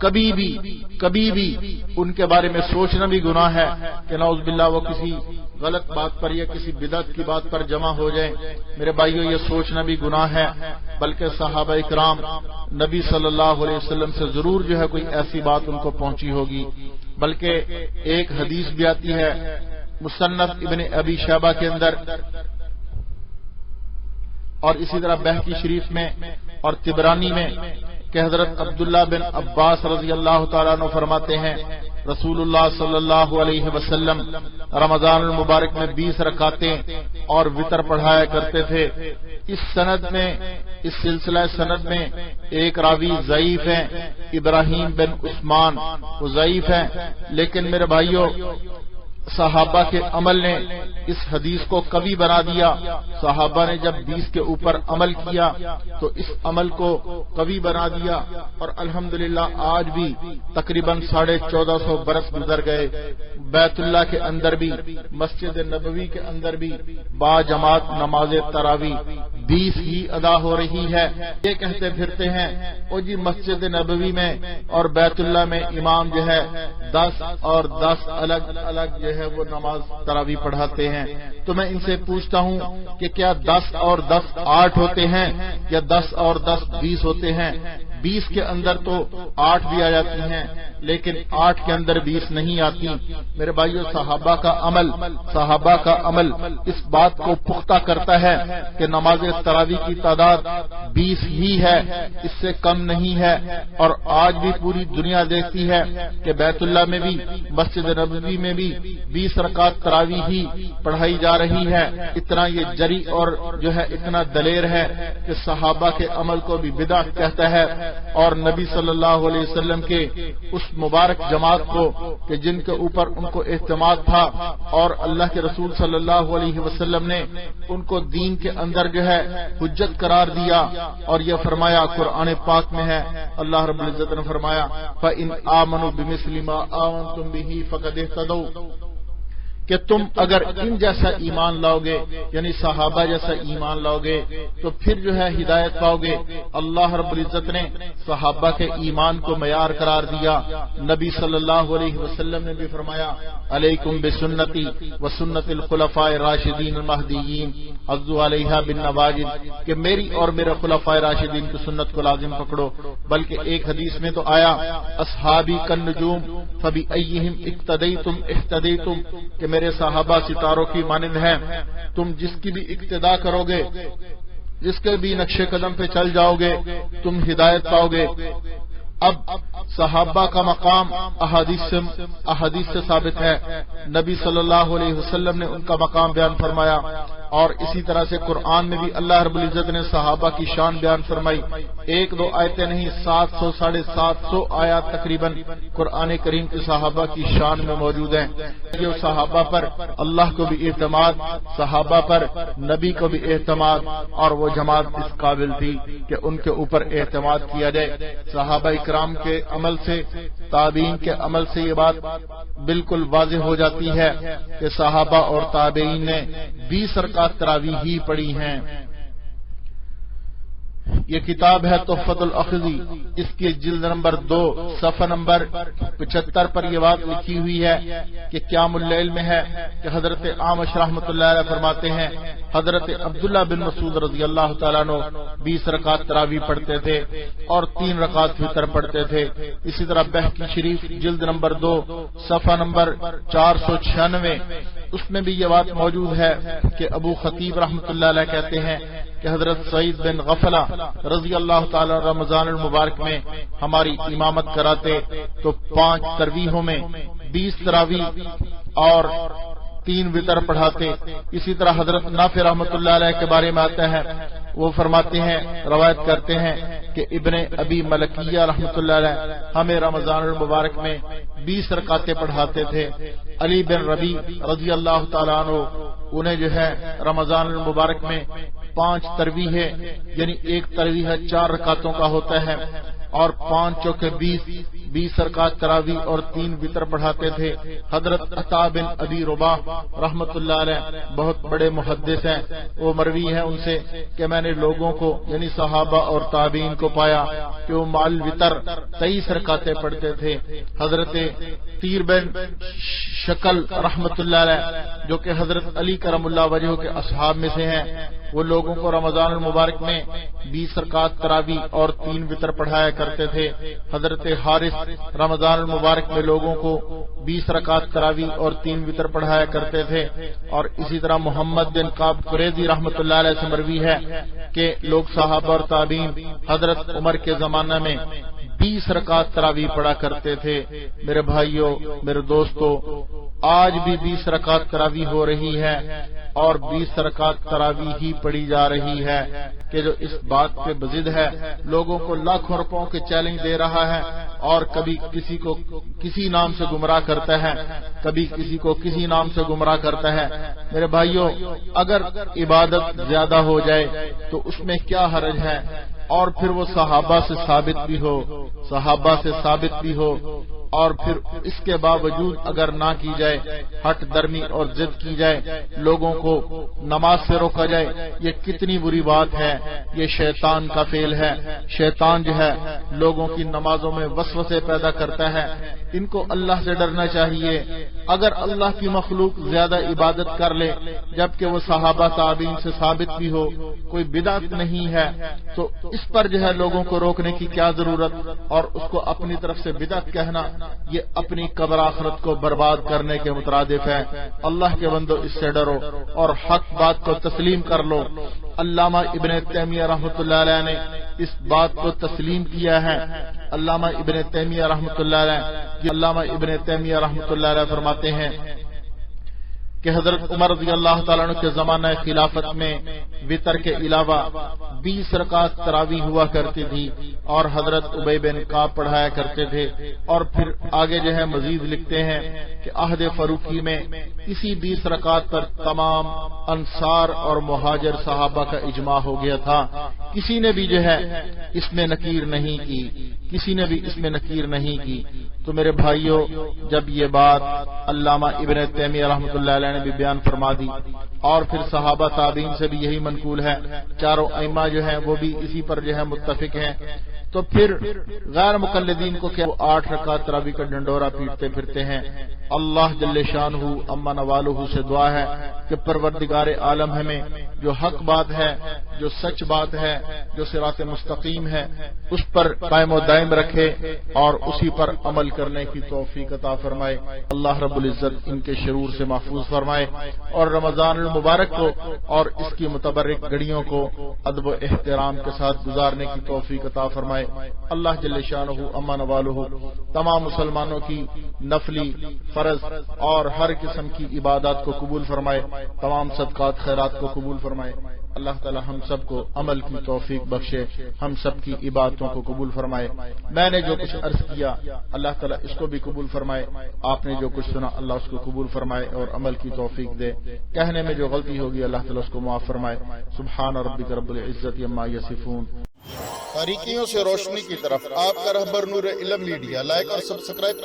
کبھی بھی ان کے بارے میں سوچنا بھی گناہ ہے کہ نعوذ باللہ وہ کسی غلط بات پر یا کسی بدعت کی بات پر جمع ہو جائیں. میرے بھائیوں، یہ سوچنا بھی گناہ ہے، بلکہ صحابہ کرام نبی صلی اللہ علیہ وسلم سے ضرور جو ہے کوئی ایسی بات ان کو پہنچی ہوگی. بلکہ ایک حدیث بھی آتی ہے مصنف ابن ابی شیبہ کے اندر، اور اسی طرح بہقی شریف میں اور طبرانی میں، کہ حضرت عبداللہ بن عباس رضی اللہ تعالیٰ عنہ فرماتے ہیں رسول اللہ صلی اللہ علیہ وسلم رمضان المبارک میں 20 رکعتیں اور وتر پڑھایا کرتے تھے. اس سلسلہ سند میں ایک راوی ضعیف ہیں، ابراہیم بن عثمان، وہ ضعیف ہیں. لیکن میرے بھائیوں، صحابہ کے عمل نے اس حدیث کو قوی بنا دیا. صحابہ نے جب 20 کے اوپر عمل کیا تو اس عمل کو قوی بنا دیا، اور الحمدللہ آج بھی تقریباً 1450 برس گزر گئے. بیت اللہ کے اندر بھی، مسجد نبوی کے اندر بھی با جماعت نماز تراویح 20 ہی ادا ہو رہی ہے. یہ کہتے پھرتے ہیں او جی مسجد نبوی میں اور بیت اللہ میں امام جو ہے 10 اور 10 الگ الگ جو ہے وہ نماز تراویح پڑھاتے ہیں. تو میں ان سے پوچھتا ہوں کہ کیا 10 اور 10 8 ہوتے ہیں یا 10 اور 10 20 ہوتے ہیں؟ 20 کے اندر تو 8 بھی آ جاتی ہیں، لیکن 8 کے اندر 20 نہیں آتی. میرے بھائیو، صحابہ کا عمل اس بات کو پختہ کرتا ہے کہ نماز تراویح کی تعداد 20 ہی ہے، اس سے کم نہیں ہے. اور آج بھی پوری دنیا دیکھتی ہے کہ بیت اللہ میں بھی، مسجد نبوی میں بھی 20 رکعت تراویح ہی پڑھائی جا رہی ہے. اتنا یہ جری اور جو ہے اتنا دلیر ہے کہ صحابہ کے عمل کو بھی بدعت کہتا ہے، اور نبی صلی اللہ علیہ وسلم کے اس مبارک جماعت کو کہ جن کے اوپر ان کو اعتماد تھا، اور اللہ کے رسول صلی اللہ علیہ وسلم نے ان کو دین کے اندر جو ہے حجت قرار دیا. اور یہ فرمایا قرآن پاک میں ہے، اللہ رب العزت نے فرمایا فَإِنْ آمَنُوا بِمِثْلِ مَا آمَنْتُمْ بِهِ فَقَدِ اهْتَدَوْا، کہ تم اگر ان جیسا ایمان لاؤ گے، یعنی صحابہ جیسا ایمان لاؤ گے، تو پھر جو ہے ہدایت پاؤ گے. اللہ رب العزت نے صحابہ کے ایمان کو معیار قرار دیا. نبی صلی اللہ علیہ وسلم نے بھی فرمایا علیکم بسنتی وسنت الخلفاء الراشدین المہدیین عضوا علیہا بالنواجذ، کہ میری اور میرے خلفاء راشدین کی سنت کو لازم پکڑو. بلکہ ایک حدیث میں تو آیا اصحابی کالنجوم فبأیہم اقتدیتم اہتدیتم، کہ میرے صحابہ ستاروں کی مانند ہیں، تم جس کی بھی اقتدا کرو گے، جس کے بھی نقش قدم پہ چل جاؤ گے، تم ہدایت پاؤ گے. اب صحابہ کا مقام احادیث سے ثابت ہے. نبی صلی اللہ علیہ وسلم نے ان کا مقام بیان فرمایا، اور اسی طرح سے قرآن میں بھی اللہ رب العزت نے صحابہ کی شان بیان فرمائی. 1-2 آیتیں نہیں، 700 750 آیات تقریباً قرآن کریم کے صحابہ کی شان میں موجود ہیں. جو صحابہ پر اللہ کو بھی اعتماد، صحابہ پر نبی کو بھی اعتماد، اور وہ جماعت اس قابل تھی کہ ان کے اوپر اعتماد کیا جائے. صحابہ کرام کے عمل سے، تابعین کے عمل سے یہ بات بالکل واضح ہو جاتی ہے کہ صحابہ اور تابعین نے 20 رکعت تراویح ہی پڑھی ہیں. یہ کتاب ہے تحفۃ الاخذی، اس کی جلد نمبر 2 صفحہ نمبر 75 پر یہ بات لکھی ہوئی ہے کہ قیام اللیل میں ہے کہ حضرت اعمش رحمۃ اللہ علیہ فرماتے ہیں حضرت عبداللہ بن مسعود رضی اللہ تعالیٰ عنہ 20 رکعت تراویح پڑھتے تھے اور 3 رکعت وتر پڑھتے تھے. اسی طرح بہقی شریف جلد نمبر 2 صفحہ نمبر 496، اس میں بھی یہ بات موجود ہے کہ ابو خطیب رحمۃ اللہ علیہ کہتے ہیں کہ حضرت سعید بن غفلہ رضی اللہ تعالی رمضان المبارک میں ہماری امامت کراتے تو 5 تراویحوں میں 20 تراویح اور 3 وتر پڑھاتے. اسی طرح حضرت نافع رحمۃ اللہ علیہ کے بارے میں آتا ہے، وہ فرماتے ہیں، روایت کرتے ہیں کہ ابن ابی ملکیہ رحمۃ اللہ علیہ ہمیں رمضان المبارک میں 20 رکعتیں پڑھاتے تھے. علی بن ربیع رضی اللہ تعالیٰ عنہ انہیں جو ہے رمضان المبارک میں 5 تراویح ہے، یعنی ایک تراویح 4 رکعتوں کا ہوتا ہے، اور 5 چوکے 20 رکعت تراویح اور 3 وتر پڑھاتے تھے۔ حضرت عطا بن ابی رباح رحمت اللہ علیہ بہت بڑے محدث ہیں، وہ مروی ہے ان سے کہ میں نے لوگوں کو یعنی صحابہ اور تابعین کو پایا کہ وہ مال وتر 23 رکعتیں پڑھتے تھے۔ حضرت تیر بن شکل رحمت اللہ علیہ جو کہ حضرت علی کرم اللہ وجہ کے اصحاب میں سے ہیں، وہ لوگوں کو رمضان المبارک میں 20 رکعت تراویح اور 3 وتر پڑھایا کرتے تھے۔ حضرت حارث رمضان المبارک میں لوگوں کو 20 رکعت تراویح اور 3 وتر پڑھایا کرتے تھے۔ اور اسی طرح محمد بن کعب قریظی رحمت اللہ علیہ سے مروی ہے کہ لوگ صحابہ اور تابعین حضرت عمر کے زمانہ میں 20 رکعت تراویح پڑھا کرتے تھے۔ میرے بھائیوں، میرے دوستوں، آج بھی 20 رکعت تراویح ہو رہی ہے اور 20 رکعت تراویح ہی پڑھی جا رہی ہے کہ جو اس بات پہ بضد ہے، لوگوں کو لاکھوں روپوں کے چیلنج دے رہا ہے اور کبھی کسی کو کسی نام سے گمراہ کرتا ہے، کبھی کسی کو کسی نام سے گمراہ کرتا ہے۔ میرے بھائیوں، اگر عبادت زیادہ ہو جائے تو اس میں کیا حرج ہے، اور پھر وہ صحابہ سے ثابت بھی ہو، صحابہ سے ثابت بھی ہو، اور پھر اس کے باوجود اگر نہ کی جائے، ہٹ درمی اور ضد کی جائے، لوگوں کو نماز سے روکا جائے، یہ کتنی بری بات ہے۔ یہ شیطان کا فعل ہے۔ شیطان جو ہے لوگوں کی نمازوں میں وسوسے پیدا کرتا ہے۔ ان کو اللہ سے ڈرنا چاہیے۔ اگر اللہ کی مخلوق زیادہ عبادت کر لے جبکہ وہ صحابہ تابعین سے ثابت بھی ہو، کوئی بدعت نہیں ہے، تو اس پر جو ہے لوگوں کو روکنے کی کیا ضرورت، اور اس کو اپنی طرف سے بدعت کہنا یہ اپنی قبر آخرت کو برباد کرنے کے مترادف ہے۔ اللہ کے بندو، اس سے ڈرو اور حق بات کو تسلیم کر لو۔ علامہ ابن تیمیہ رحمۃ اللہ علیہ نے اس بات کو تسلیم کیا ہے۔ علامہ ابن تیمیہ رحمۃ اللہ علیہ فرماتے ہیں کہ حضرت عمر رضی اللہ تعالیٰ عنہ کے زمانہ خلافت میں وتر کے علاوہ 20 رکعت تراویح ہوا کرتی تھی اور حضرت ابی بن کعب پڑھایا کرتے تھے۔ اور پھر آگے جو ہے مزید لکھتے ہیں کہ عہد فاروقی میں اسی 20 رکعت پر تمام انصار اور مہاجر صحابہ کا اجماع ہو گیا تھا، کسی نے بھی جو ہے اس میں نکیر نہیں کی، تو میرے بھائیوں، جب یہ بات علامہ ابن تیمیہ رحمۃ اللہ علیہ نے بھی بیان فرما دی اور پھر صحابہ تابعین سے بھی یہی منقول ہے، چاروں ائمہ جو ہیں وہ بھی اسی پر جو ہے متفق ہیں، تو پھر غیر مقلدین کو کیا، وہ 8 رکعت تراویح کا ڈنڈورا پیٹتے پھرتے ہیں۔ اللہ جل شانہ اما نوالہ سے دعا ہے کہ پروردگار عالم ہمیں جو حق بات ہے، جو سچ بات ہے، جو صراط مستقیم ہے، اس پر قائم و دائم رکھے اور اسی پر عمل کرنے کی توفیق عطا فرمائے۔ اللہ رب العزت ان کے شرور سے محفوظ فرمائے اور رمضان المبارک کو اور اس کی متبرک گھڑیوں کو ادب و احترام کے ساتھ گزارنے کی توفیق عطا فرمائے۔ اللہ جل شانہ اما نوالہ تمام مسلمانوں کی نفلی، فرض اور ہر قسم کی عبادات کو قبول فرمائے، تمام صدقات خیرات کو قبول فرمائے۔ اللہ تعالی ہم سب کو عمل کی توفیق بخشے، ہم سب کی عبادتوں کو قبول فرمائے۔ میں نے جو کچھ عرض کیا اللہ تعالی اس کو بھی قبول فرمائے، آپ نے جو کچھ سنا اللہ اس کو قبول فرمائے اور عمل کی توفیق دے۔ کہنے میں جو غلطی ہوگی اللہ تعالی اس کو معاف فرمائے۔ سبحان ربک رب العزت عما یصفون۔ باریکیوں سے روشنی کی طرف آپ کا رہبر نور علم میڈیا، لائک اور سبسکرائب